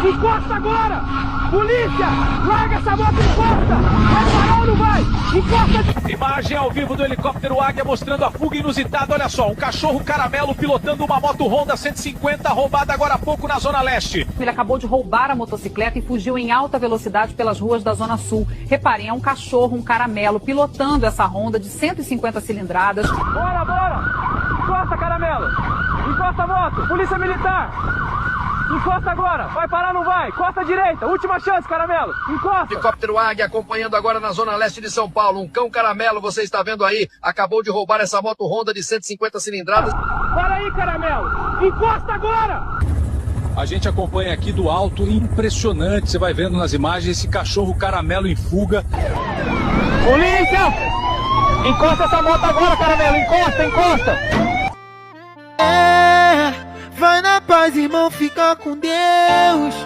Encosta agora! Polícia! Larga essa moto e encosta! Vai parar ou não vai? Encosta! Imagem ao vivo do helicóptero Águia mostrando a fuga inusitada. Olha só, um cachorro caramelo pilotando uma moto Honda 150 roubada agora há pouco na Zona Leste. Ele acabou de roubar a motocicleta e fugiu em alta velocidade pelas ruas da Zona Sul. Reparem, é um cachorro, um caramelo, pilotando essa Honda de 150 cilindradas. Bora, bora! Encosta, caramelo! Encosta a moto! Polícia Militar! Encosta agora! Vai parar ou não vai? Costa à direita! Última chance, caramelo! Encosta! Helicóptero Águia acompanhando agora na Zona Leste de São Paulo. Um cão caramelo, você está vendo aí, acabou de roubar essa moto Honda de 150 cilindradas. Para aí, caramelo! Encosta agora! A gente acompanha aqui do alto, impressionante. Você vai vendo nas imagens esse cachorro caramelo em fuga. Polícia! Encosta essa moto agora, caramelo! Encosta, encosta! Vai na paz, irmão, fica com Deus.